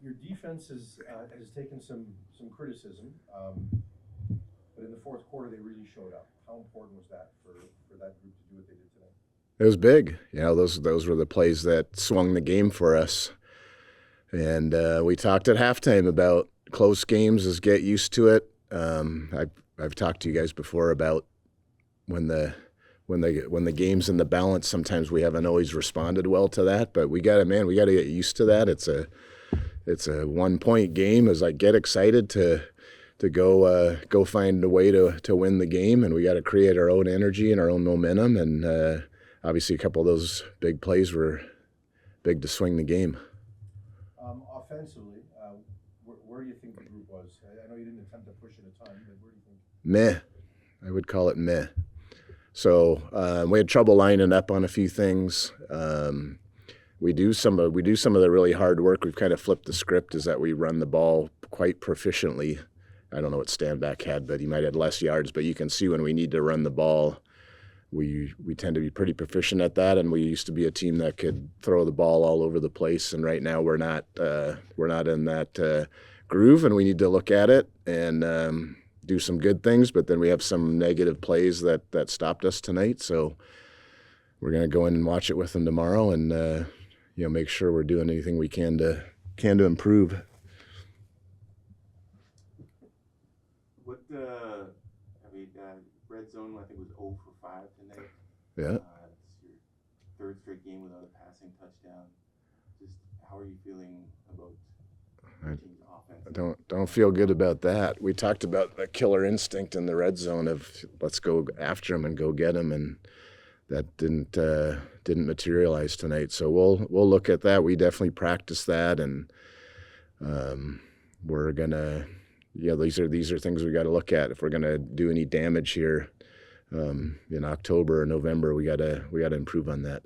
Your defense has taken some criticism, but in the fourth quarter they really showed up. How important was that for that group to do what they did today? It was big. Those were the plays that swung the game for us. And we talked at halftime about close games is get used to it. I've talked to you guys before about when the game's in the balance, sometimes we haven't always responded well to that, but we got to get used to that. It's a 1-point game. As I get excited to go find a way to win the game, and we got to create our own energy and our own momentum. And obviously, a couple of those big plays were big to swing the game. Offensively, where do you think the group was? I know you didn't attempt to push it a ton, but where do you think? Meh. I would call it meh. So we had trouble lining up on a few things. We do some of the really hard work. We've kind of flipped the script, is that we run the ball quite proficiently. I don't know what Standback had, but he might have less yards. But you can see when we need to run the ball, we tend to be pretty proficient at that. And we used to be a team that could throw the ball all over the place. And right now we're not in that groove, and we need to look at it and do some good things. But then we have some negative plays that stopped us tonight. So we're going to go in and watch it with them tomorrow, and make sure we're doing anything we can to improve. Red zone, I think, was 0 for 5 tonight. Yeah. It's your third straight game without a passing touchdown. Just how are you feeling about your team's offense? I don't feel good about that. We talked about the killer instinct in the red zone of let's go after them and go get them, and that didn't materialize tonight. So we'll look at that. We definitely practice that, and we're gonna. These are things we got to look at if we're going to do any damage here in October or November. We got to improve on that.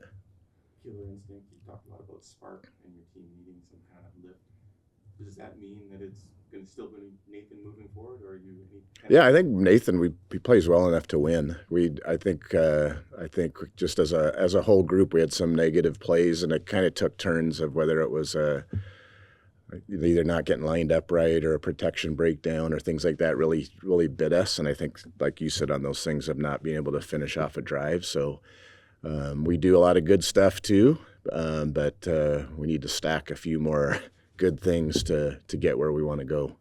Killer instinct. You talked a lot about spark and your team needing some kind of lift. Does that mean that it's going to still be Nathan moving forward, or are you? Yeah, I think Nathan he plays well enough to win. I think just as a whole group we had some negative plays, and it kind of took turns of whether it was either not getting lined up right or a protection breakdown or things like that really, really bit us. And I think, like you said, on those things of not being able to finish off a drive. So we do a lot of good stuff too, but we need to stack a few more good things to get where we want to go. Can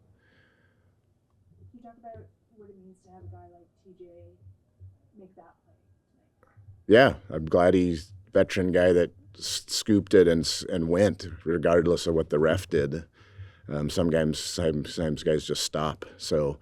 you talk about what it means to have a guy like TJ make that play tonight? Yeah, I'm glad he's a veteran guy that scooped it and went regardless of what the ref did. Sometimes guys just stop. So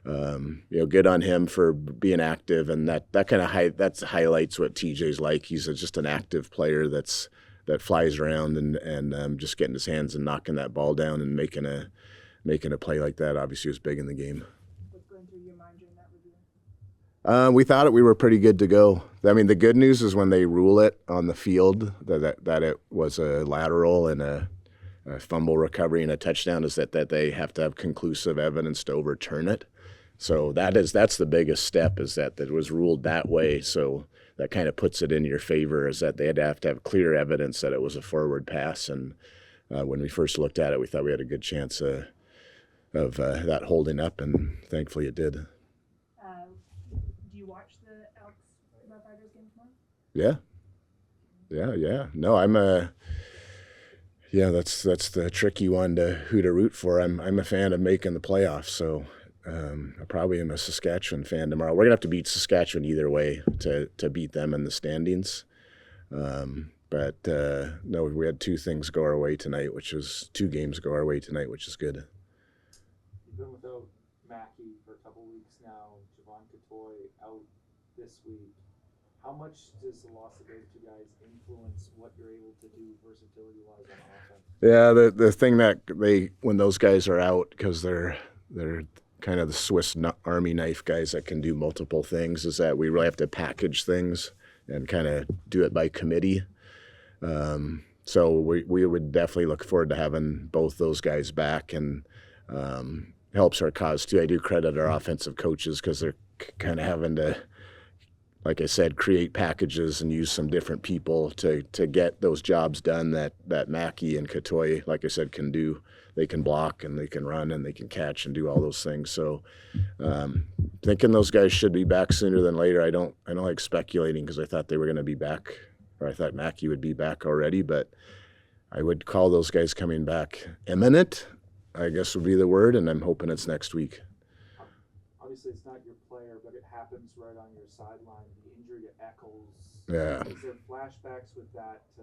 good on him for being active, and that kind of highlights what TJ's like. He's just an active player that flies around and just getting his hands and knocking that ball down and making a play like that obviously was big in the game. What's going through your mind during that review? We thought we were pretty good to go. I mean, the good news is when they rule it on the field that it was a lateral and a fumble recovery and a touchdown, is that they have to have conclusive evidence to overturn it. So that's the biggest step, is that it was ruled that way. So that kind of puts it in your favor, is that they had to have clear evidence that it was a forward pass. And when we first looked at it, we thought we had a good chance of that holding up, and thankfully it did. Do you watch the Elks Riders game tomorrow? Yeah. No, that's the tricky one who to root for. I'm a fan of making the playoffs, so I probably am a Saskatchewan fan tomorrow. We're gonna have to beat Saskatchewan either way to beat them in the standings. But no, we had two games go our way tonight, which is good. You've been without Mackey for a couple weeks now. Javon Catoy out this week. How much does the loss of those two guys influence what you're able to do versatility-wise on offense? Yeah, the thing that when those guys are out, because they're kind of the Swiss Army knife guys that can do multiple things, is that we really have to package things and kind of do it by committee. So we would definitely look forward to having both those guys back, and helps our cause too. I do credit our offensive coaches, because they're kind of having to like I said, create packages and use some different people to get those jobs done that Mackey and Katoy, like I said, can do. They can block and they can run and they can catch and do all those things. So thinking those guys should be back sooner than later. I don't like speculating because I thought they were going to be back, or I thought Mackey would be back already, but I would call those guys coming back imminent, I guess would be the word, and I'm hoping it's next week. Obviously, it's not your player, but it happens right on your sideline. The injury to Eccles. Yeah. Is there flashbacks with that to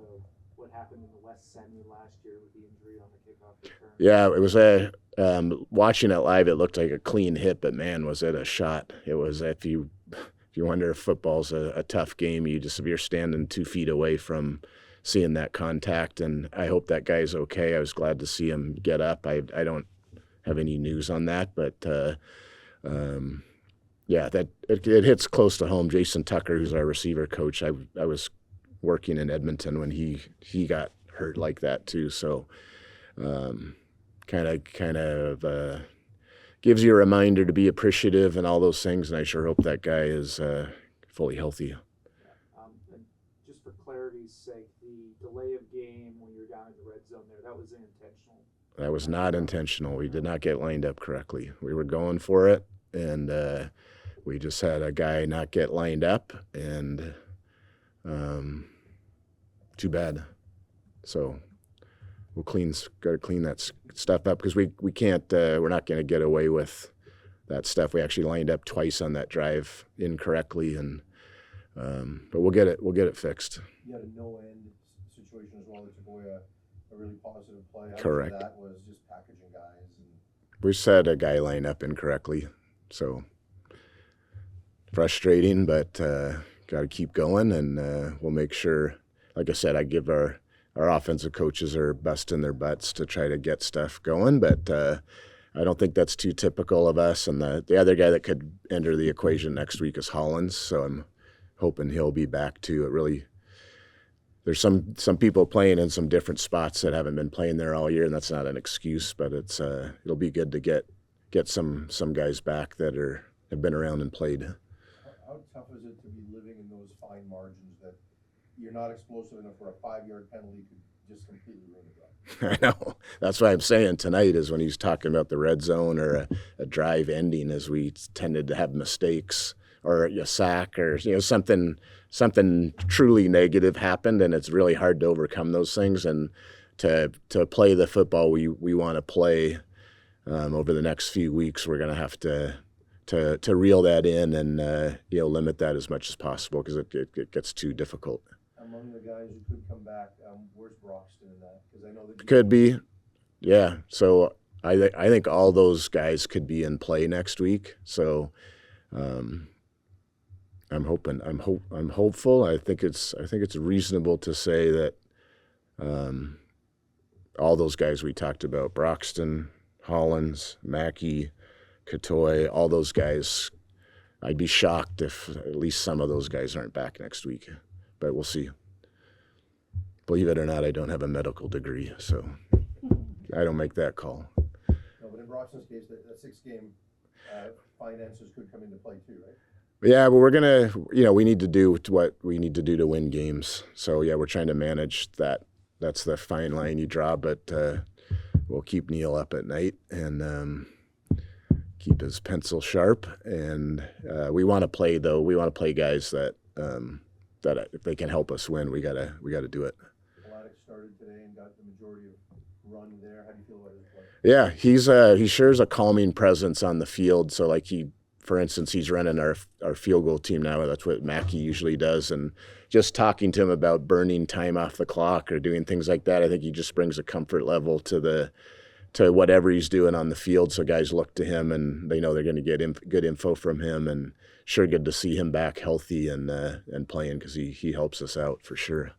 what happened in the West Semi last year with the injury on the kickoff return? Yeah, it was watching it live, it looked like a clean hit, but man, was it a shot. It was, if you wonder if football's a tough game, if you're standing 2 feet away from seeing that contact, and I hope that guy's okay. I was glad to see him get up. I don't have any news on that, but yeah, that it hits close to home. Jason Tucker, who's our receiver coach, I was working in Edmonton when he got hurt like that too. So kind of gives you a reminder to be appreciative and all those things. And I sure hope that guy is fully healthy. And just for clarity's sake, the delay of game when you're down in the red zone there, that was intentional. That was not intentional. We did not get lined up correctly. We were going for it, and we just had a guy not get lined up, and too bad. So we'll got to clean that stuff up because we can't. We're not going to get away with that stuff. We actually lined up twice on that drive incorrectly, and but we'll get it fixed. You had a no-end situation as well that took away a really positive play. Correct. That was just packaging guys. We just had a guy line up incorrectly, so frustrating, but got to keep going, and we'll make sure. Like I said, I give our offensive coaches are busting their butts to try to get stuff going, but I don't think that's too typical of us. And the other guy that could enter the equation next week is Hollins, so I'm hoping he'll be back too. It really, there's some people playing in some different spots that haven't been playing there all year, and that's not an excuse, but it's it'll be good to get some guys back that have been around and played. How tough is it to be living in those fine margins that you're not explosive enough for a 5-yard penalty could just completely ruin the drive? I know. That's what I'm saying tonight is when he's talking about the red zone or a drive ending, as we tended to have mistakes or a sack or something truly negative happened, and it's really hard to overcome those things. And to play the football we want to play over the next few weeks, we're going to have to reel that in and limit that as much as possible because it gets too difficult. Among the guys who could come back, where's Broxton in that? Because I know that could be, yeah. So I think all those guys could be in play next week. So I'm hoping. I'm hopeful. I think it's reasonable to say that all those guys we talked about, Broxton, Hollins, Mackey, Katoy, all those guys, I'd be shocked if at least some of those guys aren't back next week. But we'll see. Believe it or not, I don't have a medical degree, so I don't make that call. No, but in Broxton's case, that 6-game finances could come into play too, right? Yeah, but we're gonna, we need to do what we need to do to win games. So yeah, we're trying to manage that. That's the fine line you draw, but we'll keep Neil up at night and keep his pencil sharp. And we want to play though. We want to play guys that if they can help us win, we gotta do it. Vladeck started today and got the majority of run there. How do you feel about his play? Yeah, he shares a calming presence on the field. So like for instance, he's running our field goal team now. That's what Mackey usually does. And just talking to him about burning time off the clock or doing things like that, I think he just brings a comfort level to whatever he's doing on the field. So guys look to him and they know they're going to get good info from him. And sure good to see him back healthy and playing because he helps us out for sure.